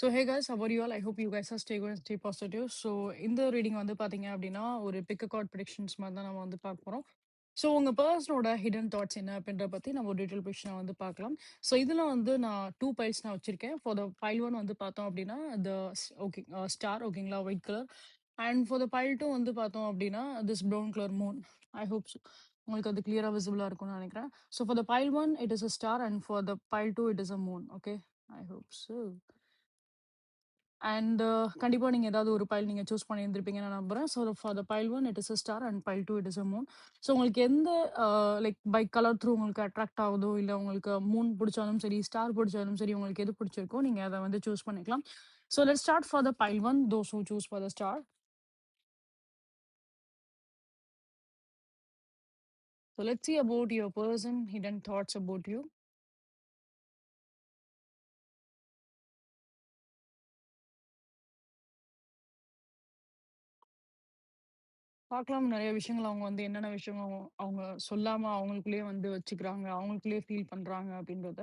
So hey guys, how are you all? I hope you guys are stay good and stay positive. So இந்த reading வந்து பார்த்தீங்க அப்படின்னா, ஒரு big அ card predictions மாரி தான் நம்ம வந்து பார்க்க போறோம். ஸோ உங்க பெர்சனோட ஹிடன் தாட்ஸ் என்ன அப்படின்றத பத்தி நம்ம ஒரு டீட்டெயில் பொசிஷனா வந்து பார்க்கலாம். ஸோ இதுல வந்து நான் 2 பைல்ஸ் நான் வச்சிருக்கேன். ஃபார் த பைல் 1 வந்து பார்த்தோம் அப்படின்னா, ஓகே ஸ்டார் ஓகேங்களா? White colour. And for the pile 2 வந்து பார்த்தோம் அப்படின்னா, brown colour Moon. I hope so. உங்களுக்கு அது கிளியரா விசிபிளா இருக்கும்னு நினைக்கிறேன். So for the pile 1 it is a star and for the pile 2 it is a Moon. Okay. I hope so. And கண்டிப்பா நீங்க ஏதாவது ஒரு பைல் நீங்க சூஸ் பண்ணியிருந்திருப்பீங்கன்னு நான் நம்புறேன். So for the pile 1 it is a star and file 2 it is a Moon. So உங்களுக்கு எந்த like by colour through உங்களுக்கு அட்ராக்ட் ஆகுதோ, இல்ல உங்களுக்கு மூன் பிடிச்சாலும் சரி, ஸ்டார் பிடிச்சாலும் சரி, உங்களுக்கு எது பிடிச்சிருக்கோ நீங்க அத வந்து சூஸ் பண்ணிக்கலாம். So let's start for the pile 1, those who choose for the star. So let's see about your person, hidden thoughts about you. பார்க்கலாம் நெறைய விஷயங்கள் அவங்க வந்து என்னென்ன விஷயம் அவங்க சொல்லாம அவங்களுக்குள்ளேயே வந்து வச்சுக்கிறாங்க, அவங்களுக்குள்ளேயே ஃபீல் பண்றாங்க அப்படின்றத.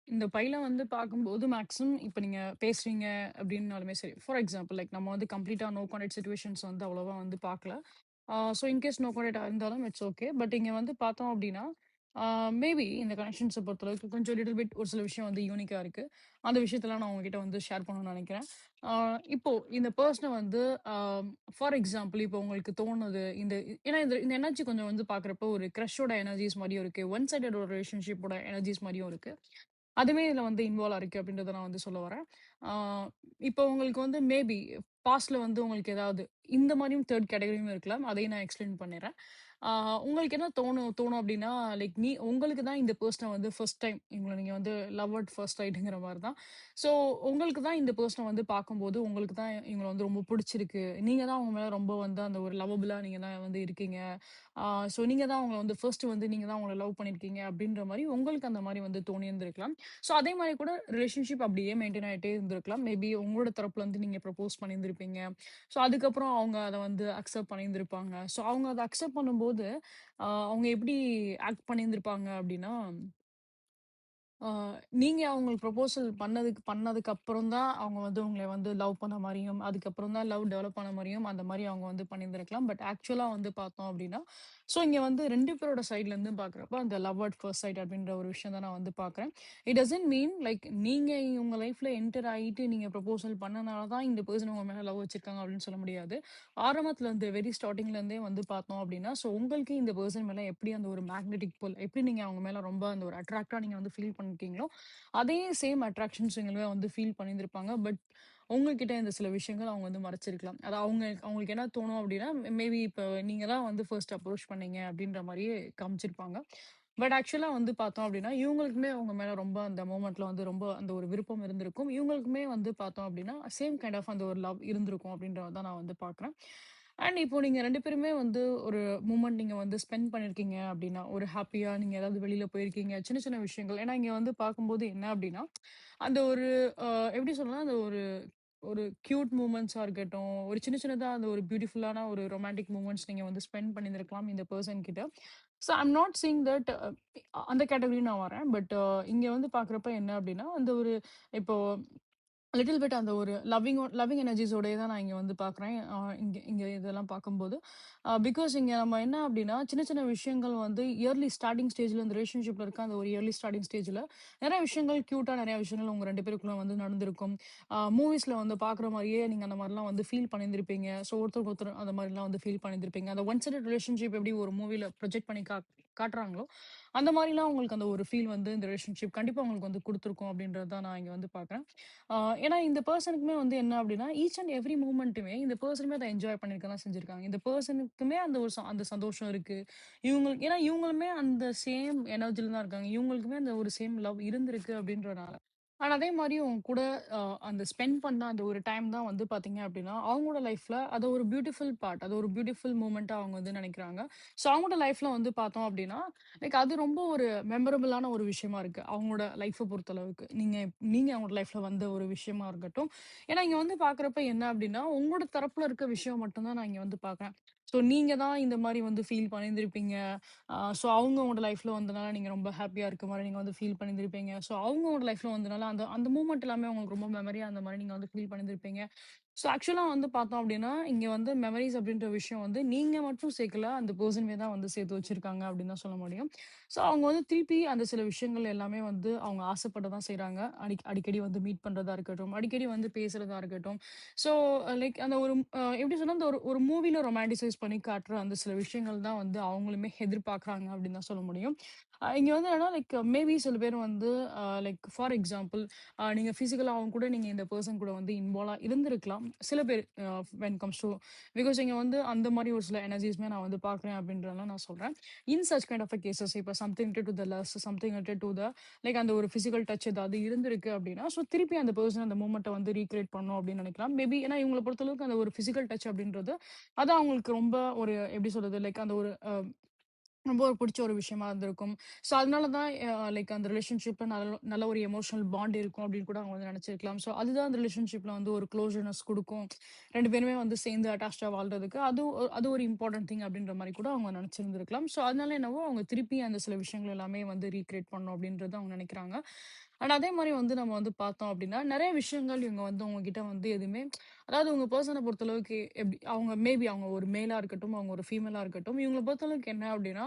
இந்த பையில வந்து பார்க்கும்போது மேக்ஸிமம் இப்ப நீங்க பேசுறீங்க அப்படின்னாலுமே சரி, ஃபார் எக்ஸாம்பிள் லைக் நம்ம வந்து கம்ப்ளீட்டா நோ கான்டாக்ட் சிச்சுவேஷன்ஸ் வந்து அவ்வளவா வந்து பார்க்கல. ஸோ இன்கேஸ் நோ கான்டாக்ட்டா இருந்தாலும் இட்ஸ் ஓகே. பட் இங்க வந்து பார்த்தோம் அப்படின்னா, மேபி இந்த கனெக்ஷன்ஸ பொறுத்தளவுக்கு கொஞ்சம் லிட்டில் பிட் ஒரு சில விஷயம் வந்து யூனிக்கா இருக்கு. அந்த விஷயத்தலாம் நான் உங்ககிட்ட வந்து ஷேர் பண்ணணும்னு நெனைக்கிறேன். ஆ இப்போ இந்த பெர்சன வந்து ஆ ஃபார் எக்ஸாம்பிள் இப்போ உங்களுக்கு தோணுது ஏன்னா இந்த எனர்ஜி கொஞ்சம் வந்து பார்க்குறப்போ ஒரு கிரஷோட எனர்ஜிஸ் மாரியும் இருக்கு. ஒன் சைடட் ஒரு ரிலேஷன்ஷிப்போட எனர்ஜிஸ் மாரியும் இருக்கு. அதுவுமே இதுல வந்து இன்வால்வ் ஆயிருக்கு அப்படின்றத நான் வந்து சொல்ல வரேன். ஆ இப்போ உங்களுக்கு வந்து மேபி பாஸ்ட்ல வந்து உங்களுக்கு ஏதாவது இந்த மாரியும் 3 கேட்டகரியும் இருக்கலாம். அதையும் நான் எக்ஸ்பிளைன் பண்ணிறேன். ஆ உங்களுக்கு என்ன தோணும் தோணும் அப்படின்னா, லைக் உங்களுக்கு தான் இந்த பெர்சன வந்து ஃபர்ஸ்ட் டைம் இவங்கள நீங்க வந்து லவ் அட் ஃபர்ஸ்ட் சைட்ங்கிற மாரி தான். ஸோ உங்களுக்கு தான் இந்த பெர்சன வந்து பார்க்கும்போது, உங்களுக்கு தான் இவங்கள வந்து ரொம்ப புடிச்சிருக்கு. நீங்க தான் அவங்க மேல ரொம்ப வந்து அந்த ஒரு லவபிளா நீங்க தான் வந்து இருக்கீங்க. ஆ ஸோ நீங்க தான் அவங்கள வந்து ஃபர்ஸ்ட் வந்து நீங்க தான் அவங்கள லவ் பண்ணியிருக்கீங்க அப்படின்ற மாரி உங்களுக்கு அந்த மாரி வந்து தோணியிருந்திருக்கலாம். ஸோ அதே மாரி கூட ரிலேஷன்ஷிப் அப்படியே மெயின்டெயின் ஆயிட்டே இருந்திருக்கலாம். மேபி உங்களோட தரப்புல இருந்து நீங்க ப்ரப்போஸ் பண்ணியிருந்திருப்பீங்க. ஸோ அதுக்கப்புறம் அவங்க அத வந்து அக்செப்ட் பண்ணியிருந்திருப்பாங்க. ஸோ அவங்க அத அக்செப்ட் பண்ணும்போது, அவங்க எப்படி ஆக்ட் பண்ணியிருந்திருப்பாங்க அப்படின்னா, ஆ நீங்க அவங்களுக்கு ப்ரொபோசல் பண்ணதுக்கு அப்புறம் தான் அவங்க வந்து உங்கள வந்து லவ் பண்ண மாரியும், அதுக்கப்புறம் தான் லவ் டெவலப் ஆன மாரியும், அந்த மாரி அவங்க வந்து பண்ணியிருந்திருக்கலாம். பட் ஆக்சுவலா வந்து பார்த்தோம் அப்டின்னா, ஸோ இங்க வந்து 2 பேரோட சைட்ல இருந்து பார்க்குறப்ப அந்த லவ் அட் ஃபர்ஸ்ட் சைட் அப்டின்ற ஒரு விஷயம் தான் நான் வந்து பார்க்குறேன். இட் டசன்ட் மீன் லைக் நீங்க உங்க லைஃப்ல என்டர் ஆயிட்டு நீங்க ப்ரொபோசல் பண்ணனால தான் இந்த பெர்சன் உங்க மேல லவ் வச்சிருக்காங்க அப்டின்னு சொல்ல முடியாது. ஆரம்பத்துல இருந்து வெரி ஸ்டார்ட்டிங்ல இருந்தே வந்து பார்த்தோம் அப்டின்னா, ஸோ உங்களுக்கு இந்த பெர்சன் மேல எப்படி அந்த ஒரு மேக்னெட்டிக் புல் எப்படி நீங்க அவங்க மேல ரொம்ப அந்த ஒரு அட்ராக்ட்டா நீங்க வந்து ஃபீல் பண்ணிருக்கீங்களோ, அதே சேம் அட்ராக்ஷன்ஸ் இவங்களுமே வந்து ஃபீல் பண்ணியிருந்திருப்பாங்க. பட் உங்ககிட்ட இந்த சில விஷயங்கள் அவங்க வந்து மறைச்சிருக்கலாம். அது அவங்களுக்கு என்ன தோணும் அப்டின்னா, மேபி இப்ப நீங்க தான் வந்து ஃபர்ஸ்ட் அப்ரோச் பண்ணீங்க அப்டின்ற மாரியே காமிச்சிருப்பாங்க. பட் ஆக்சுவலா வந்து பார்த்தோம் அப்டின்னா, இவங்களுக்குமே உங்க மேல ரொம்ப அந்த மொமெண்ட்ல வந்து ரொம்ப அந்த ஒரு விருப்பம் இருந்திருக்கும். இவங்களுக்குமே வந்து பார்த்தோம் அப்டின்னா, சேம் கைண்ட் ஆஃப் அந்த ஒரு லவ் இருந்திருக்கும் அப்டின்றத தான் நான் வந்து பார்க்குறேன். அண்ட் இப்போ நீங்க 2 பேருமே வந்து ஒரு மூமெண்ட் நீங்க வந்து ஸ்பெண்ட் பண்ணியிருக்கீங்க அப்டின்னா, ஒரு ஹேப்பியா நீங்க ஏதாவது வெளில போயிருக்கீங்க. சின்ன சின்ன விஷயங்கள். ஏன்னா இங்க வந்து பார்க்கும்போது என்ன அப்டின்னா, அந்த ஒரு அ எப்படி சொல்லலாம்? அந்த ஒரு ஒரு கியூட் மூமெண்ட்ஸா இருக்கட்டும், ஒரு சின்ன சின்னதா அந்த ஒரு பியூட்டிஃபுல்லான ஒரு ரொமான்டிக் மூமெண்ட்ஸ் நீங்க வந்து ஸ்பெண்ட் பண்ணியிருந்திருக்கலாம் இந்த பெர்சன் கிட்ட. So I am not seeing that அந்த கேட்டகரியும் நான் வரேன். பட் இங்க வந்து பார்க்குறப்ப என்ன அப்டின்னா, அந்த ஒரு இப்போ லிட்டில் பிட் அந்த ஒரு லவ்விங் எனர்ஜிஸோடயே தான் நான் இங்க வந்து பார்க்குறேன். இங்க இங்க இதெல்லாம் பார்க்கும்போது. பிகாஸ் இங்க நம்ம என்ன அப்டின்னா, சின்ன சின்ன விஷயங்கள் வந்து இயர்லி ஸ்டார்ட்டிங் ஸ்டேஜ்ல இந்த ரிலேஷன்ஷிப்ல இருக்க அந்த ஒரு இயர்லி ஸ்டார்ட்டிங் ஸ்டேஜ்ல நெறைய விஷயங்கள் கியூட்டா நெறைய விஷயங்கள் உங்க 2 பேருக்குள்ள வந்து நடந்திருக்கும். மூவிஸ்ல வந்து பார்க்குற மாரியே நீங்க அந்த மாரிலாம் வந்து ஃபீல் பண்ணியிருந்திருப்பீங்க. ஸோ ஒருத்தருக்கு ஒருத்தர் அந்த மாரிலாம் வந்து ஃபீல் பண்ணியிருந்திருப்பீங்க. அந்த ஒன் சைடட் ரிலேஷன்ஷிப் எப்படி ஒரு மூவில ப்ரொஜெக்ட் பண்ணி காட்டுறாங்களோ, அந்த மாரிலாம் உங்களுக்கு அந்த ஒரு ஃபீல் வந்து இந்த ரிலேஷன்ஷிப் கண்டிப்பா உங்களுக்கு வந்து குடுத்துருக்கும் அப்டின்றது தான் நான் இங்க வந்து பார்க்குறேன். ஆ ஏன்னா இந்த பெர்சனுக்குமே வந்து என்ன அப்டின்னா, ஈச் அண்ட் எவ்ரி மூமெண்ட்டுமே இந்த பெர்சனுமே அத என்ஜாய் பண்ணியிருக்க தான் செஞ்சிருக்காங்க. இந்த பெர்சனுக்குமே அந்த ஒரு அந்த சந்தோஷம் இருக்கு. ஏன்னா இவங்களுமே அந்த சேம் எனர்ஜில தான் இருக்காங்க. இவங்களுக்குமே அந்த ஒரு சேம் லவ் இருந்திருக்கு அப்டின்றனால. ஆனா, அதே மாரி உங்க கூட அ அந்த ஸ்பெண்ட் பண்ண அந்த ஒரு டைம் தான் வந்து பார்த்தீங்க அப்டின்னா, அவங்களோட லைஃப்ல அது ஒரு பியூட்டிஃபுல் பார்ட். அது ஒரு பியூட்டிஃபுல் மொமெண்ட்டா அவங்க வந்து நெனைக்கிறாங்க. ஸோ அவங்களோட லைஃப்ல வந்து பார்த்தோம் அப்டின்னா, லைக் அது ரொம்ப ஒரு மெமரபிளான ஒரு விஷயமா இருக்கு. அவங்களோட லைஃப்ப பொறுத்தளவுக்கு. நீங்க அவங்களோட லைஃப்ல வந்த ஒரு விஷயமா இருக்கட்டும். ஏன்னா, இங்க வந்து பார்க்குறப்ப என்ன அப்டின்னா, உங்களோட தரப்புல இருக்க விஷயம் மட்டும் தான் நான் இங்க வந்து பார்க்குறேன். ஸோ நீங்க தான் இந்த மாரி வந்து ஃபீல் பண்ணியிருந்திருப்பீங்க. ஸோ அவங்க உங்களோட லைஃப்ல வந்தனால நீங்க ரொம்ப ஹேப்பியா இருக்க மாரி நீங்க வந்து ஃபீல் பண்ணியிருந்திருப்பீங்க. ஸோ அவங்க உங்களோட லைஃப்ல வந்தனால அந்த அந்த மூமெண்ட் எல்லாமே உங்களுக்கு ரொம்ப மெமரியா அந்த மாரி நீங்க வந்து ஃபீல் பண்ணியிருந்திருப்பீங்க. ஸோ ஆக்சுவலா வந்து பார்த்தோம் அப்டின்னா, இங்க வந்து மெமரீஸ் அப்டின்ற விஷயம் வந்து நீங்க மட்டும் சேர்க்கல, அந்த பெர்சனுமே தான் வந்து சேர்த்து வச்சிருக்காங்க அப்டின்னு தான் சொல்ல முடியும். ஸோ அவங்க வந்து திருப்பி அந்த சில விஷயங்கள் எல்லாமே வந்து அவங்க ஆசைப்பட தான் செய்றாங்க. அடிக்கடி வந்து மீட் பண்றதா இருக்கட்டும், அடிக்கடி வந்து பேசுறதா இருக்கட்டும். ஸோ லைக் அந்த ஒரு எப்படி சொன்னா, அந்த ஒரு ஒரு மூவில ரொமான்டிசைஸ் பண்ணி காட்டுற அந்த சில விஷயங்கள் தான் வந்து அவங்களுமே எதிர்பார்க்குறாங்க அப்படின்னு தான் சொல்ல முடியும். இங்க வந்து என்னன்னா லைக் மேபி சில பேர் வந்து லைக் ஃபார் எக்ஸாம்பிள் நீங்க பிசிக்கலா அவங்க கூட நீங்க இந்த பெர்சன் கூட வந்து இன்வால்வா இருந்திருக்கலாம். சில பேர் வென் கம்ஸ் டூ பிகாஸ் இங்க வந்து அந்த மாரி ஒரு சில எனர்ஜிஸ்மே நான் வந்து பார்க்குறேன் அப்படின்றதெல்லாம் நான் சொல்றேன். In such kind of a cases இப்ப something related to the lust, something related to the like அந்த ஒரு பிசிக்கல் டச் ஏதாவது இருந்திருக்கு அப்படின்னா, ஸோ திருப்பி அந்த பெர்சன் அந்த மூமெண்ட்ட வந்து ரீகிரியேட் பண்ணணும் அப்படின்னு நினைக்கலாம். மேபி ஏன்னா இவங்கள பொறுத்தளவுக்கு அந்த ஒரு பிசிக்கல் டச் அப்படின்றது, அது அவங்களுக்கு ரொம்ப ஒரு எப்படி சொல்றது? லைக் அந்த ஒரு ரொம்ப ஒரு புடிச்ச ஒரு விஷயமா இருந்திருக்கும். ஸோ அதனால தான் லைக் அந்த ரிலேஷன்ஷிப்ல நல்ல நல்ல ஒரு எமோஷனல் பாண்ட் இருக்கும் அப்படின்னு கூட அவங்க வந்து நெனச்சிருக்கலாம். ஸோ அதுதான் அந்த ரிலேஷன்ஷிப்ல வந்து ஒரு க்ளோஷர்னஸ் குடுக்கும். 2 பேருமே வந்து சேர்ந்து அட்டாச்டா வாழ்றதுக்கு அது ஒரு இம்பார்ட்டன்ட் திங் அப்படின்ற மாரி கூட அவங்க நெனச்சிருந்திருக்கலாம். ஸோ அதனால என்னவோ அவங்க திருப்பி அந்த சில விஷயங்கள் எல்லாமே வந்து ரீகிரியேட் பண்ணணும் அப்படின்றத அவங்க நெனைக்கிறாங்க. அண்ட் அதே மாரி வந்து நம்ம வந்து பார்த்தோம் அப்படின்னா, நெறைய விஷயங்கள் இவங்க வந்து உங்ககிட்ட வந்து எதுவுமே அதாவது உங்க பெர்சன பொறுத்தளவுக்கு எப்படி அவங்க மேபி அவங்க ஒரு மேலா இருக்கட்டும், அவங்க ஒரு ஃபீமேலா இருக்கட்டும், இவங்கள பொறுத்தளவுக்கு என்ன அப்படின்னா,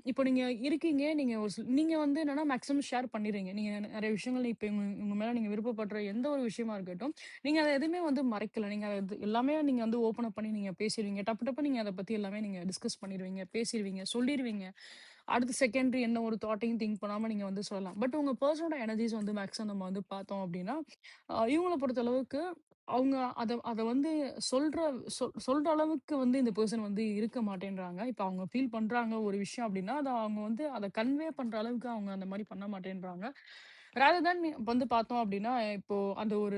இப்போ நீங்க இருக்கீங்க. நீங்க ஒரு நீங்க வந்து என்னன்னா மேக்ஸிமம் ஷேர் பண்ணிர்றீங்க. நீங்க நெறைய விஷயங்கள் இப்ப இவங்க இவங்க மேல நீங்க விருப்பப்படுற எந்த ஒரு விஷயமா இருக்கட்டும், நீங்க அத எதுவுமே வந்து மறைக்கல. நீங்க அது எல்லாமே நீங்க வந்து ஓப்பன் அப் பண்ணி நீங்க பேசிருவீங்க. டப்பு டப்புன்னு நீங்க அத பத்தி எல்லாமே நீங்க டிஸ்கஸ் பண்ணிருவீங்க, பேசிருவீங்க, சொல்லிருவீங்க. அடுத்த செகண்ட் என்ன ஒரு தாட்டையும் திங்க் பண்ணாம நீங்க வந்து சொல்லலாம். பட் உங்க பெர்சனோட எனர்ஜிஸ் வந்து மேக்ஸிமம் நம்ம வந்து பார்த்தோம் அப்டின்னா, இவங்கள பொறுத்த அளவுக்கு அவங்க அத அத வந்து சொல்ற சொல்ற அளவுக்கு வந்து இந்த பெர்சன் வந்து இருக்க மாட்டேன்றாங்க. இப்ப அவங்க ஃபீல் பண்றாங்க ஒரு விஷயம் அப்டின்னா, அத அவங்க வந்து அத கன்வே பண்ற அளவுக்கு அவங்க அந்த மாரி பண்ண மாட்டேன்றாங்க. ராதர் தேன் வந்து பார்த்தோம் அப்டின்னா, இப்போ அந்த ஒரு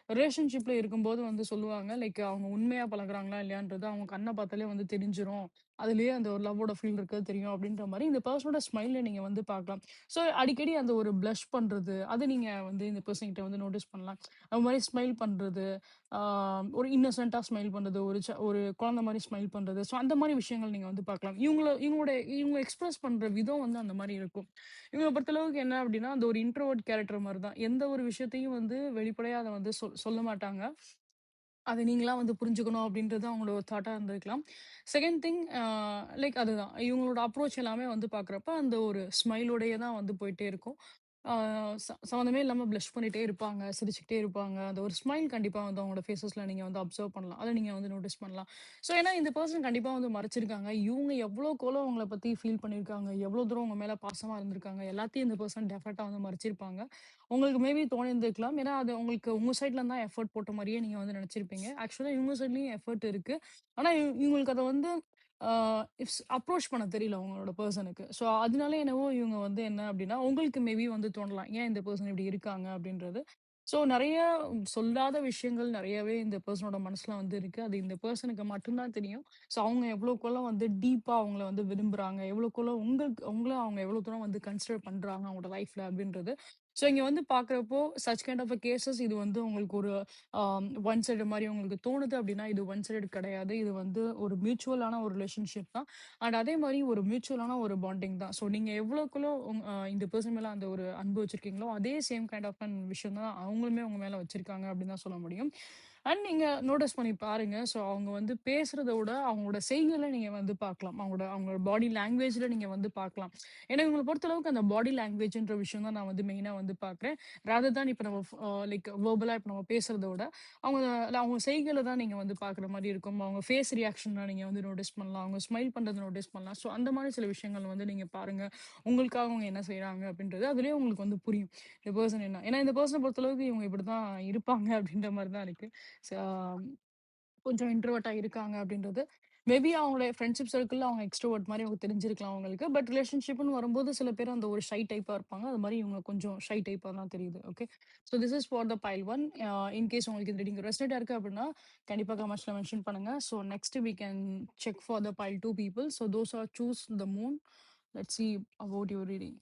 ரிலேஷன்ஷிப்ல இருக்கும்போது வந்து சொல்லுவாங்க, லைக் அவங்க உண்மையா பழகுறாங்களா இல்லையான்றது அவங்க கண்ண பார்த்தாலே வந்து தெரிஞ்சிரும். அதிலேயே அந்த ஒரு லவ்வோட ஃபீல் இருக்கிறது தெரியும் அப்படின்ற மாரி இந்த பெர்சனோட ஸ்மைல்ல நீங்க வந்து பார்க்கலாம். ஸோ அடிக்கடி அந்த ஒரு ப்ளஷ் பண்றது, அது நீங்க வந்து இந்த பெர்சன் கிட்ட வந்து நோட்டீஸ் பண்ணலாம். அது மாரி ஸ்மைல் பண்றது, ஆ ஒரு இன்னோசென்ட்டா ஸ்மைல் பண்றது, ஒரு குழந்தை மாரி ஸ்மைல் பண்றது. ஸோ அந்த மாரி விஷயங்கள் நீங்க வந்து பார்க்கலாம். இவங்க எக்ஸ்பிரஸ் பண்ற விதம் வந்து அந்த மாரி இருக்கும். இவங்கள பொறுத்தளவுக்கு என்ன அப்படின்னா, அந்த ஒரு இன்ட்ரோவர்ட் கேரக்டர் மாரி தான். எந்த ஒரு விஷயத்தையும் வந்து வெளிப்படையா அத வந்து சொல்ல மாட்டாங்க. அத நீங்களா வந்து புரிஞ்சுக்கணும் அப்படின்றது அவங்களோட ஒரு தாட்டா இருந்திருக்கலாம். செகண்ட் திங் லைக் அதுதான். இவங்களோட அப்ரோச் எல்லாமே வந்து பார்க்குறப்ப, அந்த ஒரு ஸ்மைலோடயே தான் வந்து போயிட்டே இருக்கும். ஆ சம்மந்தமே இல்லாம ப்ளஷ் பண்ணிட்டே இருப்பாங்க, சிரிச்சுக்கிட்டே இருப்பாங்க. அந்த ஒரு ஸ்மைல் கண்டிப்பா வந்து அவங்களோட ஃபேஸஸ்ல நீங்க வந்து அப்சர்வ் பண்ணலாம். அத நீங்க வந்து நோட்டீஸ் பண்ணலாம். ஸோ ஏன்னா இந்த பெர்சன் கண்டிப்பா வந்து மறைச்சிருக்காங்க. இவங்க எவ்வளோக்கு எவ்வளோ உங்கள பத்தி ஃபீல் பண்ணியிருக்காங்க, எவ்வளோ தூரம் உங்க மேல பாசமா இருந்திருக்காங்க, எல்லாத்தையும் இந்த பெர்சன் டெஃபினட்டா வந்து மறைச்சிருப்பாங்க. உங்களுக்கு மேபி தோணியிருந்திருக்கலாம். ஏன்னா, அது உங்களுக்கு உங்க சைட்ல இருந்து தான் எஃபோர்ட் போட்ட மாரியே நீங்க வந்து நெனச்சிருப்பீங்க. ஆக்சுவலா இவங்க சைட்லயும் எஃபோர்ட் இருக்கு. ஆனா, இவங்களுக்கு அத வந்து ஆ அப்ரோச் பண்ண தெரியல உங்களோட பெர்சனுக்கு. ஸோ, அதனால என்னவோ இவங்க வந்து என்ன அப்டின்னா, உங்களுக்கு மேபி வந்து தோணலாம். ஏன் இந்த பெர்சன் இப்டி இருக்காங்க அப்டின்றது. ஸோ, நெறைய சொல்லாத விஷயங்கள் நெறையவே இந்த பெர்சனோட மனசுல வந்து இருக்கு. அது இந்த பெர்சனுக்கு மட்டும் தான் தெரியும். ஸோ, அவங்க எவ்வளோக்கெவ்வளோ வந்து டீப்பா அவங்கள வந்து விரும்புறாங்க, எவ்வளோக்கெவ்வளோ உங்கள அவங்க எவ்வளோ தூரம் வந்து கன்சிடர் பண்றாங்க அவங்களோட லைஃப்ல அப்டின்றது ஸோ இங்க வந்து பார்க்குறப்போ, such kind of a cases இது வந்து உங்களுக்கு ஒரு ஒன் சைடு மாரி உங்களுக்கு தோணுது அப்டின்னா, இது ஒன் சைடட் கிடையாது. இது வந்து ஒரு மியூச்சுவலான ஒரு ரிலேஷன்ஷிப் தான். அண்ட் அதே மாரி ஒரு மியூச்சுவலான ஒரு பாண்டிங் தான். ஸோ நீங்க எவ்வளோக்குள்ள இந்த பெர்சன் மேல அந்த ஒரு அன்பு வச்சிருக்கீங்களோ, அதே சேம் கைண்ட் ஆஃப் அன் விஷயம் தான் அவங்களுமே உங்க மேல வச்சிருக்காங்க அப்டின்னு தான் சொல்ல முடியும். அண்ட் நீங்க நோட்டீஸ் பண்ணி பாருங்க. ஸோ அவங்க வந்து பேசுறத விட, அவங்களோட செய்கையில நீங்க வந்து பார்க்கலாம். அவங்களோட பாடி லாங்குவேஜ்ல நீங்க வந்து பார்க்கலாம். ஏன்னா இவங்கள பொறுத்தளவுக்கு அந்த பாடி லாங்குவேஜ்ன்ற விஷயம் தான் நான் வந்து மெயினா வந்து பார்க்குறேன். ராதர் தான் இப்ப நம்ம லைக் வெர்பலா இப்ப நம்ம பேசுறத விட, அவங்க செய்கையில தான் நீங்க வந்து பார்க்குற மாரி இருக்கும். அவங்க ஃபேஸ் ரியாக்ஷன்லாம் நீங்க வந்து நோட்டீஸ் பண்ணலாம். அவங்க ஸ்மைல் பண்றத நோட்டீஸ் பண்ணலாம். ஸோ அந்த மாரி சில விஷயங்கள் வந்து நீங்க பாருங்க. உங்களுக்காக அவங்க என்ன செய்றாங்க அப்படின்றது, அதிலேயே உங்களுக்கு வந்து புரியும். இந்த பெர்சன் என்ன ஏன்னா இந்த பெர்சன பொறுத்தளவுக்கு இவங்க இப்படித்தான் இருப்பாங்க அப்படின்ற மாரி தான் இருக்கு. ச கொஞ்சம் இன்ட்ரோவர்ட்டா இருக்காங்க அப்படின்றது. மேபி அவங்களுடைய ஃப்ரெண்ட்ஷிப் சர்க்கிள்ல அவங்க எக்ஸ்ட்ரோவர்ட் மாரி அவங்க தெரிஞ்சிருக்கலாம் அவங்களுக்கு. பட் ரிலேஷன்ஷிப்ன்னு வரும்போது சில பேர் அந்த ஒரு ஷை டைப்பா இருப்பாங்க. அது மாரி இவங்க கொஞ்சம் ஷை டைப்பா தான் தெரியுது. Okay. So this is for the pile 1. In case உங்களுக்கு இந்த ரீடிங் ரெசனேட்டா இருக்கு அப்படின்னா, கண்டிப்பா கமெண்ட்ஸ்ல மென்ஷன் பண்ணுங்க. So next we can check for the pile 2 people. So those are choose the moon. Let's see about your reading.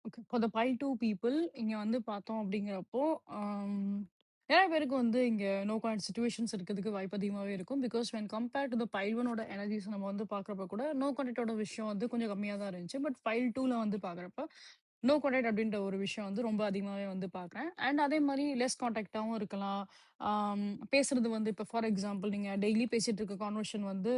Okay. For the pile 2 people இங்க வந்து பார்த்தோம் அப்படிங்கிறப்போ, அம் நெறைய பேருக்கு வந்து இங்க நோ கான்ட் சிச்சுவேஷன்ஸ் இருக்கிறதுக்கு வாய்ப்பு அதிகமாவே இருக்கும். Because when compared to the pile 1 ஓட எனர்ஜிஸ் நம்ம வந்து பார்க்குறப்ப கூட, நோ கான்டாக்ட்டோட விஷயம் வந்து கொஞ்சம் கம்மியா தான் இருந்துச்சு. பட் பைல் 2ல வந்து பார்க்குறப்ப, நோ கான்டாக்ட் அப்படின்ற ஒரு விஷயம் வந்து ரொம்ப அதிகமாவே வந்து பார்க்குறேன். அண்ட் அதே மாரி லெஸ் கான்டாக்ட்டாவும் இருக்கலாம். ஆம் பேசுறது வந்து இப்ப ஃபார் எக்ஸாம்பிள் நீங்க டெய்லி பேசிட்டு இருக்க கான்வர்சேஷன் வந்து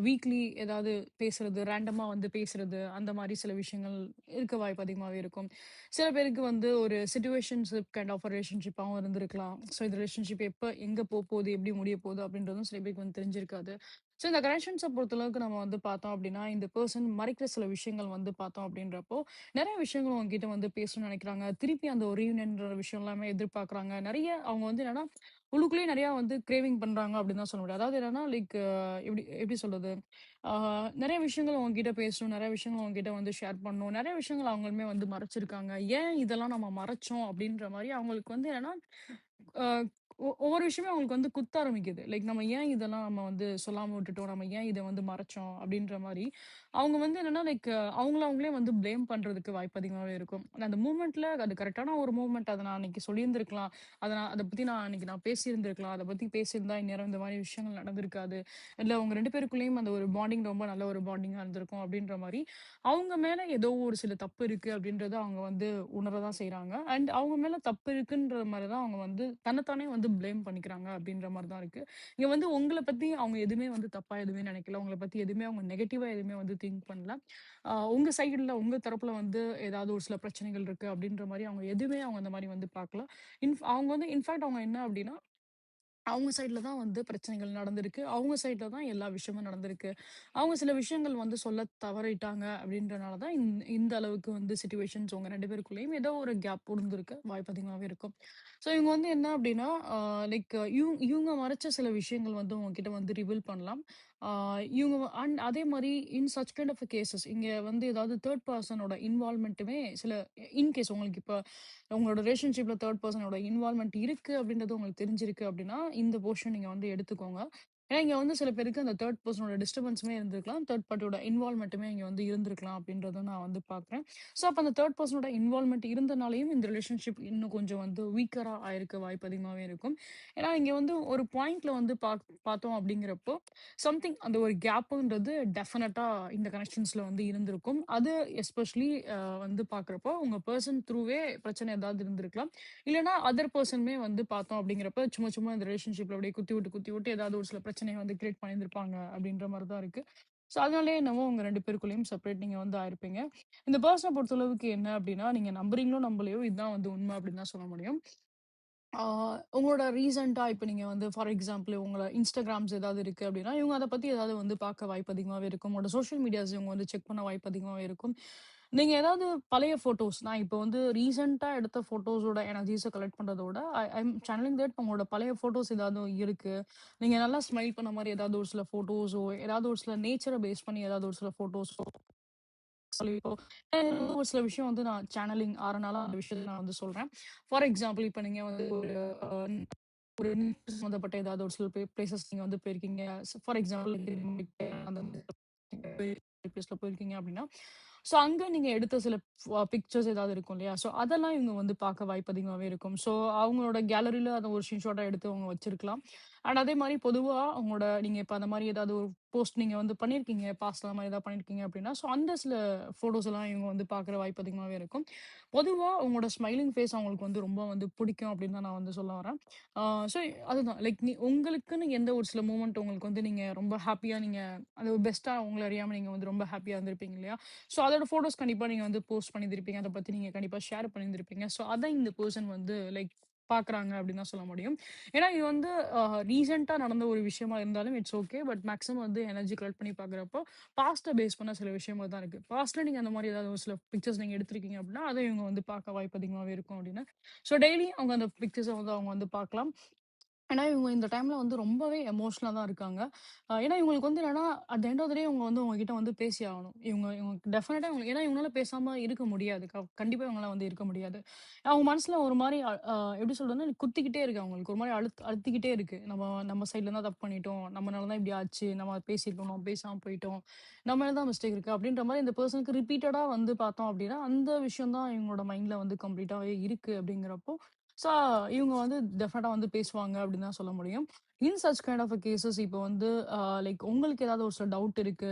வீக்லி ஏதாவது பேசுறது, ரேண்டமா வந்து பேசுறது, அந்த மாரி சில விஷயங்கள் இருக்க வாய்ப்பு அதிகமாவே இருக்கும். சில பேருக்கு வந்து ஒரு சிச்சுவேஷன்ஷிப் கைண்ட் ஆஃப் ரிலேஷன்ஷிப்பாவும் இருந்திருக்கலாம். ஸோ இந்த ரிலேஷன்ஷிப் எப்ப எங்க போப்போது, எப்படி முடிய போகுது அப்படின்றதும் சில பேருக்கு வந்து தெரிஞ்சிருக்காது. ஸோ இந்த கனெக்ஷன்ஸ பொறுத்தளவுக்கு நம்ம வந்து பார்த்தோம் அப்படின்னா, இந்த பெர்சன் மறைக்கிற சில விஷயங்கள் வந்து பார்த்தோம் அப்படின்றப்போ, நெறைய விஷயங்கள் உங்ககிட்ட வந்து பேசணும்னு நெனைக்கிறாங்க. திருப்பி அந்த ஒரு ரீயூனியன்ன்ற விஷயம் எல்லாமே எதிர்பார்க்குறாங்க. நெறைய அவங்க வந்து என்னன்னா, உள்ளுக்குள்ளேயே நெறையா வந்து கிரேவிங் பண்றாங்க அப்படின்னு தான் சொல்ல முடியும். அதாவது என்னன்னா லைக் எப்படி எப்படி சொல்றது? ஆ நெறைய விஷயங்கள் உங்ககிட்ட பேசணும். நெறைய விஷயங்கள் உங்ககிட்ட வந்து ஷேர் பண்ணணும். நெறைய விஷயங்கள் அவங்களுமே வந்து மறைச்சிருக்காங்க. ஏன் இதெல்லாம் நம்ம மறைச்சோம்? அப்படின்ற மாரி அவங்களுக்கு வந்து என்னன்னா, அ ஒவ்வொரு விஷயமே அவங்களுக்கு வந்து குத்த ஆரம்பிக்குது. லைக் நம்ம ஏன் இதெல்லாம் நம்ம வந்து சொல்லாம விட்டுட்டோம்? நம்ம ஏன் இத வந்து மறைச்சோம்? அப்படின்ற மாரி. அவங்க வந்து என்னன்னா லைக் அவங்கள அவங்களே வந்து ப்ளேம் பண்றதுக்கு வாய்ப்பு அதிகமாவே இருக்கும். அந்த மூவ்மெண்ட்ல அது கரெக்ட்டான ஒரு மூவ்மெண்ட். அத நான் அன்னைக்கு சொல்லியிருந்திருக்கலாம். அத பத்தி நான் அன்னைக்கு பேசியிருந்திருக்கலாம். அத பத்தி பேசியிருந்தா இந்நேரம் இந்த மாரி விஷயங்கள் நடந்திருக்காது. இல்ல உங்க 2 பேருக்குள்ளேயும் அந்த ஒரு பாண்டிங் ரொம்ப நல்ல ஒரு பாண்டிங்கா இருந்திருக்கும் அப்படின்ற மாரி, அவங்க மேல ஏதோ ஒரு சில தப்பு இருக்கு அப்படின்றத அவங்க வந்து உணர தான் செய்றாங்க. அண்ட் அவங்க மேல தப்பு இருக்குன்ற மாரி தான் அவங்க வந்து தன்னத்தானே வந்து ப்ளேம் பண்ணிக்கிறாங்க அப்படின்ற மாரி தான் இருக்கு. இங்க வந்து உங்கள பத்தி அவங்க எதுவுமே வந்து தப்பா எதுவுமே நினைக்கல. உங்கள பத்தி எதுவுமே அவங்க நெகட்டிவா எதுவுமே வந்து திங்க் பண்ணல. உங்க சைடுல உங்க தரப்புல வந்து ஏதாவது ஒரு சில பிரச்சனைகள் இருக்கு அப்படின்ற மாரி அவங்க எதுவுமே அவங்க அந்த மாரி வந்து பார்க்கல. அவங்க வந்து இன்ஃபாக்ட் அவங்க என்ன அப்படின்னா அவங்க சைட்ல தான் வந்து பிரச்சனைகள் நடந்திருக்கு. அவங்க சைட்ல தான் எல்லா விஷயமும் நடந்திருக்கு. அவங்க சில விஷயங்கள் வந்து சொல்ல தவறிட்டாங்க அப்படின்றனால தான் இந்த அளவுக்கு வந்து சிட்யூவேஷன்ஸ் உங்க 2 பேருக்குள்ளேயும் ஏதோ ஒரு கேப் இருந்திருக்கு. வாய்ப்பு அதிகமாவே இருக்கும். ஸோ இவங்க வந்து என்ன அப்படின்னா, லைக் இவங்க மறைச்ச சில விஷயங்கள் வந்து உங்ககிட்ட வந்து ரிவீல் பண்ணலாம். ஆ இவங்க அண்ட் அதே மாரி in such kind of cases இங்க வந்து ஏதாவது 3 பெர்சனோட இன்வால்வ்மென்ட்டுமே சில இன்கேஸ் உங்களுக்கு இப்ப உங்களோட ரிலேஷன்ஷிப்ல 3 பெர்சனோட இன்வால்வ்மென்ட் இருக்கு அப்படின்றது உங்களுக்கு தெரிஞ்சிருக்கு அப்படின்னா, இந்த போர்ஷன் நீங்க வந்து எடுத்துக்கோங்க. ஏன்னா, இங்க வந்து சில பேருக்கு அந்த 3 பெர்சனோட டிஸ்டர்பன்ஸுமே இருந்திருக்கலாம். 3 பார்ட்டியோட இன்வால்வ்மென்ட்டுமே இங்க வந்து இருந்திருக்கலாம் அப்படின்றத நான் வந்து பார்க்குறேன். ஸோ, அப்ப அந்த 3 பெர்சனோட இன்வால்வ்மென்ட் இருந்தனாலயும் இந்த ரிலேஷன்ஷிப் இன்னும் கொஞ்சம் வந்து வீக்கரா ஆயிருக்க வாய்ப்பு அதிகமாவே இருக்கும். ஏன்னா, இங்க வந்து ஒரு பாயிண்ட்ல வந்து பார்த்தோம் அப்படிங்கிறப்போ, சம்திங் அந்த ஒரு கேப்புன்றது டெஃபினட்டா இந்த கனெக்ஷன்ஸ்ல வந்து இருந்திருக்கும். அது எஸ்பெஷலி வந்து பார்க்குறப்போ, உங்க பெர்சன் த்ரூவே பிரச்சனை ஏதாவது இருந்திருக்கலாம். இல்லன்னா அதர் பெர்சனுமே வந்து பார்த்தோம் அப்படிங்கிறப்ப, சும்மா சும்மா இந்த ரிலேஷன்ஷிப்ல அப்படியே குத்தி விட்டு ஏதாவது ஒரு சில பிரச்சனைய வந்து கிரியேட் பண்ணியிருந்திருப்பாங்க அப்படின்ற மாரி தான் இருக்கு. ஸோ, அதனாலயே என்னவோ உங்க 2 பேருக்குள்ளயும் செப்பரேட் நீங்க வந்து ஆயிருப்பீங்க. இந்த பெர்சன பொறுத்தளவுக்கு என்ன அப்படின்னா, நீங்க நம்புறீங்களோ, நம்பலையோ இதுதான் வந்து உண்மை அப்படின்னு தான் சொல்ல முடியும். ஆ உங்களோட ரீசென்ட்டா இப்ப நீங்க வந்து ஃபார் எக்ஸாம்பிள் உங்கள Instagrams ஏதாவது இருக்கு அப்டின்னா, இவங்க அத பத்தி ஏதாவது வந்து பார்க்க வாய்ப்பு அதிகமாவே இருக்கும். உங்களோட சோசியல் மீடியாஸ் இவங்க வந்து செக் பண்ண வாய்ப்பு அதிகமாவே இருக்கும். நீங்க ஏதாவது பழைய ஃபோட்டோஸ் நான் இப்ப வந்து ரீசென்ட்டா எடுத்த ஃபோட்டோஸோட எனர்ஜீஸ கலெக்ட் பண்றதோட, ஐ அம் சேனலிங் தட் உங்களோட பழைய ஃபோட்டோஸ் ஏதாவது இருக்கு. நீங்க நல்லா ஸ்மைல் பண்ண மாரி ஏதாவது ஒரு சில ஃபோட்டோஸோ, ஏதாவது ஒரு சில நேச்சர பேஸ் பண்ணி ஏதாவது ஒரு சில ஃபோட்டோஸோ சொல்லி இப்போ ஒரு சில விஷயம் வந்து நான் சேனலிங் ஆறனால அந்த விஷயத்த நான் வந்து சொல்றேன். ஃபார் எக்ஸாம்பிள் இப்ப நீங்க வந்து ஒரு அ ஒரு நியூஸ் சம்மந்தப்பட்ட ஏதாவது ஒரு சில பிளேஸஸ் நீங்க வந்து போயிருக்கீங்க. ஃபார் எக்ஸாம்பிள் அந்த பிளேஸ்ல போயிருக்கீங்க அப்படின்னா, ஸோ அங்க நீங்க எடுத்த சில பிக்சர்ஸ் ஏதாவது இருக்கும் இல்லையா? ஸோ அதெல்லாம் இவங்க வந்து பார்க்க வாய்ப்பு அதிகமாவே இருக்கும். ஸோ அவங்களோட கேலரில அத ஒரு ஸ்கிரீன்ஷாட்டா எடுத்து அவங்க வச்சிருக்கலாம். அண்ட் அதே மாரி பொதுவா அவங்களோட நீங்க இப்ப அந்த மாரி ஏதாவது ஒரு போஸ்ட் நீங்க வந்து பண்ணியிருக்கீங்க. பாஸ்ட்ல அந்த மாரி ஏதாவது பண்ணியிருக்கீங்க அப்படின்னா, ஸோ அந்த சில ஃபோட்டோஸ் எல்லாம் இவங்க வந்து பார்க்குற வாய்ப்பு அதிகமாவே இருக்கும். பொதுவா உங்களோட ஸ்மைலிங் ஃபேஸ் அவங்களுக்கு வந்து ரொம்ப வந்து பிடிக்கும் அப்படின்னு தான் நான் வந்து சொல்ல வரேன். ஆ ஸோ அதுதான் லைக் உங்களுக்குன்னு எந்த ஒரு சில மூமெண்ட் உங்களுக்கு வந்து நீங்க ரொம்ப ஹேப்பியா நீங்க அது பெஸ்ட்டா உங்கள அறியாம நீங்க வந்து ரொம்ப ஹேப்பியா இருந்திருப்பீங்க இல்லையா? ஸோ அதோட ஃபோட்டோஸ் கண்டிப்பா நீங்க வந்து போஸ்ட் பண்ணியிருந்திருப்பீங்க. அத பத்தி நீங்க கண்டிப்பா ஷேர் பண்ணியிருந்திருப்பீங்க. ஸோ அத இந்த பெர்சன் வந்து லைக் பார்க்குறாங்க அப்படின்னு தான் சொல்ல முடியும். ஏன்னா இது வந்து ரீசென்ட்டா நடந்த ஒரு விஷயமா இருந்தாலும் இட்ஸ் ஓகே. பட் மேக்ஸிமம் வந்து எனர்ஜி கலெக்ட் பண்ணி பார்க்குறப்போ, பாஸ்ட்ட பேஸ் பண்ண சில விஷயங்கள் தான் இருக்கு. பாஸ்ட்ல நீங்க அந்த மாரி ஏதாவது ஒரு சில பிக்சர்ஸ் நீங்க எடுத்திருக்கீங்க அப்படின்னா, அத இவங்க வந்து பார்க்க வாய்ப்பு அதிகமாவே இருக்கும் அப்படின்னு. ஸோ டெய்லி அவங்க அந்த பிக்சர்ஸ வந்து அவங்க வந்து பார்க்கலாம். ஏன்னா, இவங்க இந்த டைம்ல வந்து ரொம்பவே எமோஷனலா தான் இருக்காங்க. ஏன்னா இவங்களுக்கு வந்து என்னன்னா, at the end of the day இவங்க வந்து உங்ககிட்ட வந்து பேசி ஆகணும். இவங்க இவங்க டெஃபினட்டா இவங்க ஏன்னா இவங்களால பேசாம இருக்க முடியாது. கண்டிப்பா இவங்களால வந்து இருக்க முடியாது. அவங்க மனசுல ஒரு மாரி எப்படி சொல்றதுன்னா, குத்திக்கிட்டே இருக்கு அவங்களுக்கு. ஒரு மாரி அழுத்திக்கிட்டே இருக்கு. நம்ம நம்ம சைட்ல தான் தப்பு பண்ணிட்டோம். நம்மனால தான் இப்படி ஆச்சு. நம்ம பேசியிருக்கணும். பேசாம போயிட்டோம். நம்ம மேல தான் மிஸ்டேக் இருக்கு. அப்படின்ற மாரி இந்த பெர்சனுக்கு ரிப்பீட்டடா வந்து பார்த்தோம் அப்படின்னா, அந்த விஷயம் தான் இவங்களோட மைண்ட்ல வந்து கம்ப்ளீட்டாவே இருக்கு அப்படிங்கிறப்போ, ஸோ இவங்க வந்து டெஃபினட்டா வந்து பேசுவாங்க அப்படின்னு தான் சொல்ல முடியும். In such kind of cases இப்போ வந்து லைக் உங்களுக்கு ஏதாவது ஒரு சில டவுட் இருக்கு.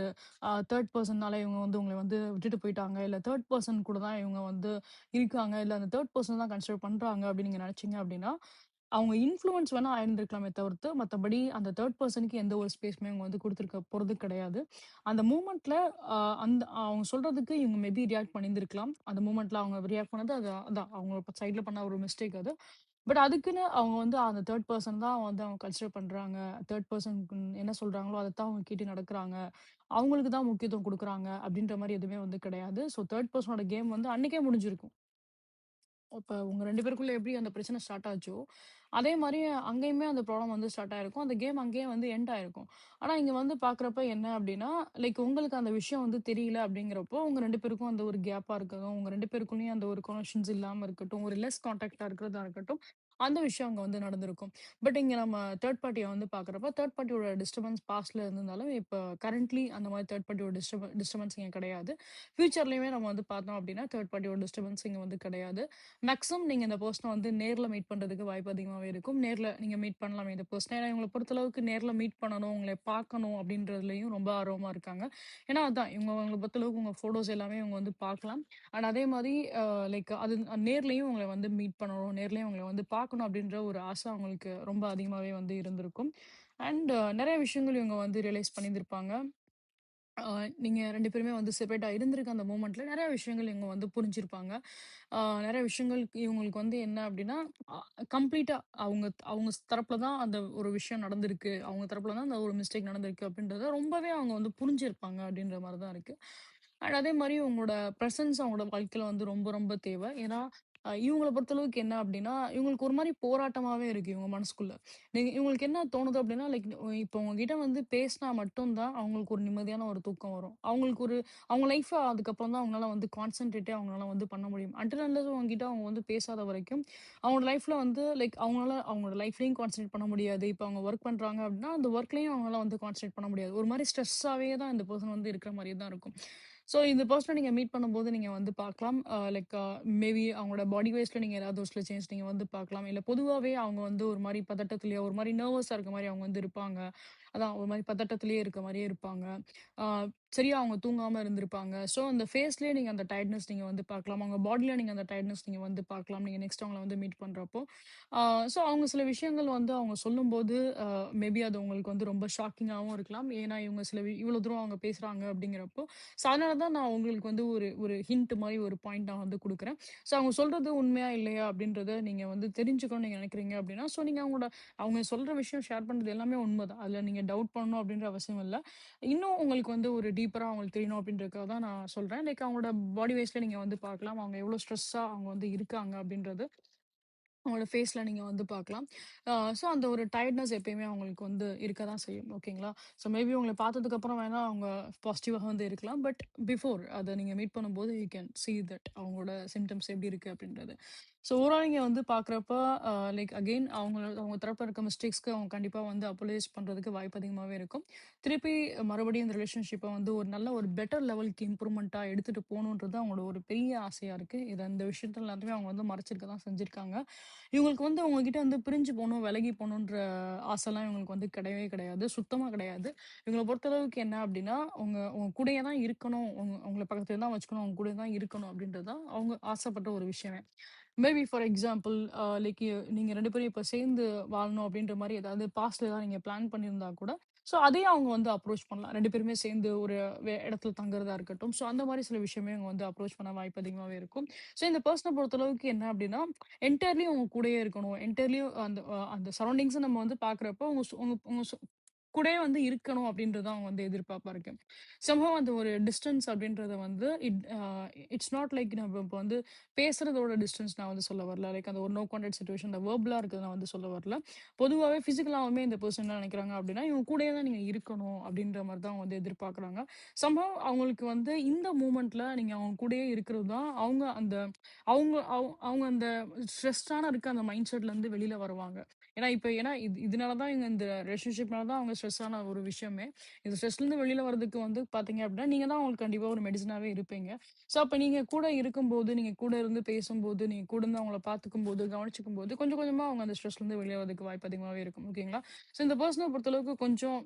தேர்ட் பெர்சன்னால இவங்க வந்து உங்கள வந்து விட்டுட்டு போயிட்டாங்க. இல்ல தேர்ட் பெர்சன் கூட தான் இவங்க வந்து இருக்காங்க. இல்ல அந்த தேர்ட் பெர்சன் தான் கன்சிடர் பண்றாங்க அப்படின்னு நீங்க நினைச்சீங்க அப்படின்னா, அவங்க இன்ஃப்ளூயன்ஸ் வேணா ஆயிருந்திருக்கலாமே தவிர்த்து, மத்தபடி அந்த தேர்ட் பெர்சனுக்கு எந்த ஒரு ஸ்பேஸுமே அவங்க வந்து குடுத்துருக்க போறது கிடையாது. அந்த மூமெண்ட்ல அந்த அவங்க சொல்றதுக்கு இவங்க மேபி ரியாக்ட் பண்ணியிருந்திருக்கலாம். அந்த மூமெண்ட்ல அவங்க ரியாக்ட் பண்ணது அது அதான் அவங்க சைட்ல பண்ண ஒரு மிஸ்டேக் அது. பட் அதுக்குன்னு அவங்க வந்து அந்த தேர்ட் பெர்சன் தான் வந்து அவங்க கன்சிடர் பண்றாங்க. தேர்ட் பெர்சன் என்ன சொல்றாங்களோ, அதத்தான் அவங்க கேட்டு நடக்குறாங்க. அவங்களுக்கு தான் முக்கியத்துவம் குடுக்குறாங்க அப்படின்ற மாரி எதுவுமே வந்து கிடையாது. ஸோ தேர்ட் பெர்சனோட கேம் வந்து அன்னைக்கே முடிஞ்சிருக்கும். இப்ப உங்க 2 பேருக்குள்ள எப்படி அந்த பிரச்சனை ஸ்டார்ட் ஆச்சோ, அதே மாரி அங்கேயுமே அந்த ப்ராப்ளம் வந்து ஸ்டார்ட் ஆயிருக்கும். அந்த கேம் அங்கேயே வந்து எண்ட் ஆயிருக்கும். ஆனா இங்க வந்து பார்க்குறப்ப என்ன அப்டின்னா, லைக் உங்களுக்கு அந்த விஷயம் வந்து தெரியல அப்டிங்கிறப்போ, உங்க 2 பேருக்கும் அந்த ஒரு கேப்பா இருக்கட்டும், உங்க 2 பேருக்குள்ளயும் அந்த ஒரு கனெக்ஷன்ஸ் இல்லாம இருக்கட்டும், ஒரு லெஸ் கான்டாக்ட்டா இருக்கிறதா இருக்கட்டும், அந்த விஷயம் அங்க வந்து நடந்திருக்கும். பட் இங்க நம்ம தேர்ட் பார்ட்டிய வந்து பார்க்குறப்ப, தேர்ட் பார்ட்டியோட டிஸ்டர்பன்ஸ் பாஸ்ட்ல இருந்திருந்தாலும், இப்ப கரண்ட்லி அந்த மாரி தேர்ட் பார்ட்டியோட டிஸ்டர்பன்ஸ் இங்க கிடையாது. ஃபியூச்சர்லயுமே நம்ம வந்து பார்த்தோம் அப்டின்னா, தேர்ட் பார்ட்டியோட டிஸ்டர்பன்ஸ் இங்க வந்து கிடையாது. மேக்ஸிமம் நீங்க இந்த பெர்சன வந்து நேர்ல மீட் பண்றதுக்கு வாய்ப்பு அதிகமாவே இருக்கும். நேர்ல நீங்க மீட் பண்ணலாமே இந்த பெர்சன. ஏன்னா இவங்கள பொறுத்தளவுக்கு நேர்ல மீட் பண்ணணும், உங்கள பார்க்கணும் அப்படின்றதுலயும் ரொம்ப ஆர்வமா இருக்காங்க. ஏன்னா அதான் இவங்கள பொறுத்தளவுக்கு உங்க ஃபோட்டோஸ் எல்லாமே இவங்க வந்து பார்க்கலாம். அண்ட் அதே மாரி லைக் அது நேர்லயும் உங்கள வந்து மீட் பண்ணணும், நேர்லயும் உங்கள வந்து பார்க்கணும் அப்படின்ற ஒரு ஆசை அவங்களுக்கு ரொம்ப அதிகமாவே வந்து இருந்திருக்கும். அண்ட் நெறைய விஷயங்கள் இவங்க வந்து ரியலைஸ் பண்ணியிருந்திருப்பாங்க. ஆ நீங்க 2 பேருமே வந்து செப்பரேட்டா இருந்திருக்க அந்த மொமெண்ட்ல நெறைய விஷயங்கள் இவங்க வந்து புரிஞ்சிருப்பாங்க. நெறைய விஷயங்கள் இவங்களுக்கு வந்து என்ன அப்டின்னா, அ கம்ப்ளீட்டா அவங்க அவங்க தரப்புல தான் அந்த ஒரு விஷயம் நடந்திருக்கு. அவங்க தரப்புல தான் அந்த ஒரு மிஸ்டேக் நடந்திருக்கு அப்டின்றத ரொம்பவே அவங்க வந்து புரிஞ்சிருப்பாங்க அப்டின்ற மாரி தான் இருக்கு. அண்ட் அதே மாரி உங்களோட பிரசன்ஸ் அவங்களோட வாழ்க்கையில வந்து ரொம்ப ரொம்ப தேவை. ஏன்னா, இவங்கள பொறுத்தளவுக்கு என்ன அப்டின்னா, இவங்களுக்கு ஒரு மாரி போராட்டமாவே இருக்கு இவங்க மனசுக்குள்ள. இவங்களுக்கு என்ன தோணுது அப்டின்னா, லைக் இப்போ உங்ககிட்ட வந்து பேசினா மட்டும் தான் அவங்களுக்கு ஒரு நிம்மதியான ஒரு தூக்கம் வரும். அவங்களுக்கு ஒரு அவங்க லைஃப அதுக்கப்புறம் தான் அவங்களால வந்து கான்சன்ட்ரேட்டே அவங்களால வந்து பண்ண முடியும். அன்டில் அன்லெஸ் உங்ககிட்ட அவங்க வந்து பேசாத வரைக்கும், அவங்களோட லைஃப்ல வந்து லைக் அவங்களால அவங்களோட லைஃப்லயும் கான்சன்ட்ரேட் பண்ண முடியாது. இப்ப அவங்க வொர்க் பண்றாங்க அப்டின்னா, அந்த வொர்க்லயும் அவங்களால வந்து கான்சன்ட்ரேட் பண்ண முடியாது. ஒரு மாரி ஸ்ட்ரெஸ்ஸாவே தான் இந்த பெர்சன் வந்து இருக்கிற மாரியே தான் இருக்கும். ஸோ இந்த பெர்சன நீங்க மீட் பண்ணும்போது நீங்க வந்து பார்க்கலாம். லைக் மேபி அவங்களோட பாடி வைஸ்ல நீங்க ஏதாவது ஒரு சில சேஞ்ச் நீங்க வந்து பார்க்கலாம். இல்ல பொதுவாவே அவங்க வந்து ஒரு மாரி பதட்டத்திலயோ, ஒரு மாரி நர்வஸா இருக்க மாரி அவங்க வந்து இருப்பாங்க. அதான் ஒரு மாரி பதட்டத்திலேயே இருக்க மாரியே இருப்பாங்க. ஆ சரியா அவங்க தூங்காம இருந்திருப்பாங்க. ஸோ அந்த ஃபேஸ்லயே நீங்க அந்த டயர்ட்னஸ் நீங்க வந்து பார்க்கலாம். அவங்க பாடில நீங்க அந்த டயர்ட்னஸ் நீங்க வந்து பார்க்கலாம். நீங்க நெக்ஸ்ட் அவங்கள வந்து மீட் பண்றப்போ. ஆ ஸோ அவங்க சில விஷயங்கள் வந்து அவங்க சொல்லும்போது, மேபி அது உங்களுக்கு வந்து ரொம்ப ஷாக்கிங்காவும் இருக்கலாம். ஏன்னா இவங்க இவ்வளோ தூரம் அவங்க பேசுறாங்க அப்படிங்கிறப்போ. ஸோ அதனால தான் நான் உங்களுக்கு வந்து ஒரு ஒரு ஹிண்ட் மாரி ஒரு பாயிண்ட் நான் வந்து குடுக்குறேன். ஸோ அவங்க சொல்றது உண்மையா இல்லையா அப்படின்றத நீங்க வந்து தெரிஞ்சுக்கணும்னு நீங்க நினைக்கிறீங்க அப்படின்னா, ஸோ நீங்க அவங்க சொல்ற விஷயம் ஷேர் பண்றது எல்லாமே உண்மதான். அதுல நீங்க டவுட் பண்ணணும் அப்படின்ற அவசியம் இல்ல. இன்னும் உங்களுக்கு வந்து ஒரு டீப்பரா அவங்களுக்கு தெரியணும் அப்படின்றதுக்காக தான் நான் சொல்றேன். லைக் அவங்களோட பாடி வைஸ்ல நீங்க வந்து பார்க்கலாம். அவங்க எவ்வளோ ஸ்ட்ரெஸ்ஸா அவங்க வந்து இருக்காங்க அப்படின்றது. அவங்களோட ஃபேஸ்ல நீங்க வந்து பார்க்கலாம். ஸோ அந்த ஒரு டயர்ட்னஸ் எப்பயுமே அவங்களுக்கு வந்து இருக்க தான் செய்யும். ஓகேங்களா? ஸோ மேபி உங்கள பார்த்ததுக்கப்புறம் வேணா அவங்க பாசிட்டிவா வந்து இருக்கலாம். பட் பிஃபோர் அத நீங்க மீட் பண்ணும்போது யூ கேன் சீ தட் அவங்களோட சிம்ப்டம்ஸ் எப்படி இருக்கு அப்படின்றது. ஸோ ஓவரால் நீங்க வந்து பார்க்குறப்ப லைக் அகெயின் அவங்க தரப்புல இருக்க மிஸ்டேக்ஸ்க்கு அவங்க கண்டிப்பா வந்து அப்பாலஜைஸ் பண்றதுக்கு வாய்ப்பு அதிகமாவே இருக்கும். திருப்பி மறுபடியும் இந்த ரிலேஷன்ஷிப்ப வந்து ஒரு நல்ல ஒரு பெட்டர் லெவலுக்கு இம்ப்ரூவ்மென்ட்டா எடுத்துட்டு போணுன்றது அவங்களோட ஒரு பெரிய ஆசையா இருக்கு. இந்த விஷயத்துல எல்லாத்தையுமே அவங்க வந்து மறைச்சிருக்க தான் செஞ்சிருக்காங்க. இவங்களுக்கு வந்து உங்ககிட்ட வந்து பிரிஞ்சு போணும், விலகி போணுன்ற ஆசைலாம் இவங்களுக்கு வந்து கிடையவே கிடையாது. சுத்தமா கிடையாது. இவங்கள பொறுத்தளவுக்கு என்ன அப்டின்னா, உங்க உங்க கூடயே தான் இருக்கணும். உங்கள பக்கத்துல தான் வச்சுக்கணும். உங்க கூடயே தான் இருக்கணும் அப்டின்றது தான் அவங்க ஆசைப்பட்ட ஒரு விஷயமே. மேபி ஃபார் எக்ஸாம்பிள் லைக் நீங்க 2 பேரும் இப்ப சேர்ந்து வாழணும் அப்டின்ற மாரி ஏதாவது பாஸ்ட்ல ஏதாவது நீங்க பிளான் பண்ணியிருந்தா கூட, ஸோ அதையும் அவங்க வந்து அப்ரோச் பண்ணலாம். 2 பேருமே சேர்ந்து ஒரு இடத்துல தங்குறதா இருக்கட்டும். ஸோ அந்த மாரி சில விஷயமே அவங்க வந்து அப்ரோச் பண்ண வாய்ப்பு அதிகமாவே இருக்கும். ஸோ இந்த பெர்சன பொறுத்தளவுக்கு என்ன அப்டின்னா, என்டையர்லி உங்க கூடயே இருக்கணும். என்டையர்லி அந்த சரவுண்டிங்ஸ நம்ம வந்து பார்க்குறப்போ, உங்க சு உங்க உங்க சு கூடயே வந்து இருக்கணும் அப்படின்றது தான் அவங்க வந்து எதிர்பார்ப்பா இருக்கு. சம்ஹவ் அந்த ஒரு டிஸ்டன்ஸ் அப்படின்றத வந்து இட்ஸ் நாட் லைக் நம்ம இப்ப வந்து பேசுறதோட டிஸ்டன்ஸ் நான் வந்து சொல்ல வரல. லைக் அந்த ஒரு நோ கான்டாக்ட் சிட்யூவேஷன் அந்த வெர்பலா இருக்கிறத நான் வந்து சொல்ல வரல. பொதுவாவே பிசிக்கலாவுமே இந்த பெர்சன் என்ன நினைக்கிறாங்க அப்படின்னா, இவங்க கூடயே தான் நீங்க இருக்கணும் அப்படின்ற மாரி தான் அவங்க வந்து எதிர்பார்க்குறாங்க. சம்ஹவ் அவங்களுக்கு வந்து இந்த மூமெண்ட்ல நீங்க அவங்க கூடயே இருக்கிறது தான் அவங்க அந்த அவங்க அந்த ஸ்ட்ரெஸ்டான இருக்க அந்த மைண்ட் செட்லேருந்து வெளியில வருவாங்க. ஏன்னா இதனால தான் இவங்க இந்த ரிலேஷன்ஷிப்னால தான் அவங்க ஸ்ட்ரெஸ்ஸான ஒரு விஷயமே. இந்த ஸ்ட்ரெஸ்லேருந்து வெளியில வரதுக்கு வந்து பார்த்தீங்க அப்படின்னா, நீங்க தான் அவங்களுக்கு கண்டிப்பா ஒரு மெடிசினாவே இருப்பீங்க. ஸோ அப்ப நீங்க கூட இருக்கும்போது, நீங்க கூட இருந்து பேசும்போது, நீங்க கூட இருந்து அவங்கள பார்த்துக்கும்போது, கவனிச்சுக்கும்போது, கொஞ்சம் கொஞ்சமா அவங்க அந்த ஸ்ட்ரெஸ்லேருந்து வெளிய வரதுக்கு வாய்ப்பு அதிகமாவே இருக்கும். ஓகேங்களா? ஸோ இந்த பெர்சன பொறுத்தளவுக்கு கொஞ்சம்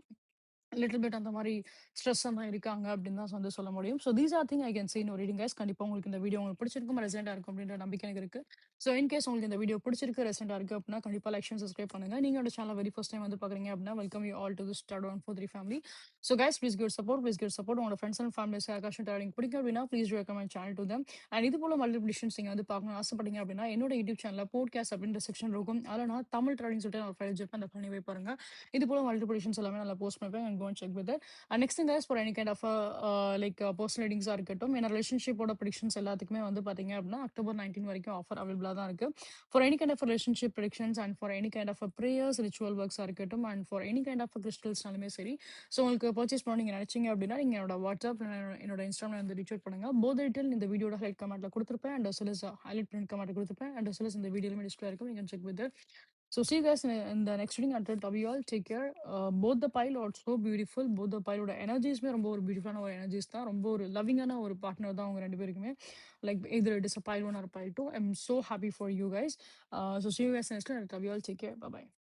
லிட்டில் பிட் அந்த மாரி ஸ்ட்ரெஸ்ஸா தான் இருக்காங்க அப்படின்னு தான் வந்து சொல்ல முடியும். So these are thing I can say in reading guys. கண்டிப்பா உங்களுக்கு இந்த வீடியோ உங்களுக்கு பிடிச்சிருக்கும், ரெசனேட்டா இருக்கும் அப்படின்ற நம்பிக்கை எனக்கு இருக்கு. ஸோ இன் கேஸ் உங்களுக்கு இந்த வீடியோ பிடிச்சிருக்கு, ரெசனேட்டா இருக்கு அப்படின்னா கண்டிப்பா லைக் அண்ட் சப்ஸ்கிரைப் பண்ணுங்க. நீங்க என்னோட சேனல வெரி ஃபர்ஸ்ட் டைம் வந்து பார்க்குறீங்க அப்படின்னா, welcome you all to this start 143 family. So guys please give support, please give support. உங்களோட ஃப்ரெண்ட்ஸ் அண்ட் ஃபேமிலிஸ் யாருக்காச்சும் டிராவலிங் பிடிக்கும் அப்படின்னா, please recommend channel to them. And இது போல மல்டிபிள் டிஷன்ஸ் நீங்க வந்து பார்க்கணும்னு ஆசைப்பட்டீங்க அப்படின்னா, என்னோட யூடியூப் சேனல்ல போட்காஸ்ட் அப்படின்ற செக்ஷன் இருக்கும். அதில நான் தமிழ் டிராவலிங் சொல்லிட்டு நான் ஒரு ஃபைல் வச்சிருப்பேன். அந்த பண்ணி போய் பாருங்க. இது போல மல்டிபிள் டிஷன்ஸ் எல்லாமே நான் போஸ்ட் பண்ணுவேன். And go and check with it. Next thing is for any kind of like personal ரீடிங்ஸா இருக்கட்டும். ஏன்னா ரிலேஷன்ஷிப்போட ப்ரெடிக்ஷன்ஸ் எல்லாத்துக்குமே வந்து பார்த்தீங்க அப்படின்னா, அக்டோபர் 19 வரைக்கும் ஆஃபர் அவைலபிளா தான் இருக்கு. For any kind of relationship predictions and for any kind of prayers, ritual ஒர்க்ஸா இருக்கட்டும் and for any kind of கிறிஸ்டல்ஸ்னாலுமே சரி. ஸோ உங்களுக்கு பர்ச்சேஸ் பண்ண நீங்க நினைச்சீங்க அப்படின்னா, நீங்க என்னோட வாட்ஸ்அப், என்னோட இன்ஸ்டாகிராம் வந்து ரீச் அவுட் பண்ணுங்க. போத் டீட்டெயில் இந்த வீடியோட ஹைலைட் கமெண்ட்ல குடுத்துருப்பேன். And as well as highlight பண்ணி கமெண்ட் குடுத்துருப்பேன். அண்ட் அஸ் வெல் அஸ் இந்த வீடியோலயுமே டிஸ்ப்ளே இருக்கும். நீங்க check with it. So see you guys in the next reading. Until love you all. Take care. Both the pile are so beautiful. Both the pile ஓட எனர்ஜிஸ்மே ரொம்ப ஒரு பியூட்டிஃபுல்லான ஒரு energies தான். ரொம்ப ஒரு லவ்விங்கான ஒரு பார்ட்னர் தான் அவங்க 2 பேருக்குமே. Like either it is a pile 1 or pile 2. I'm so happy for you guys. So see you guys next time. Until love you all. Take care. Bye bye.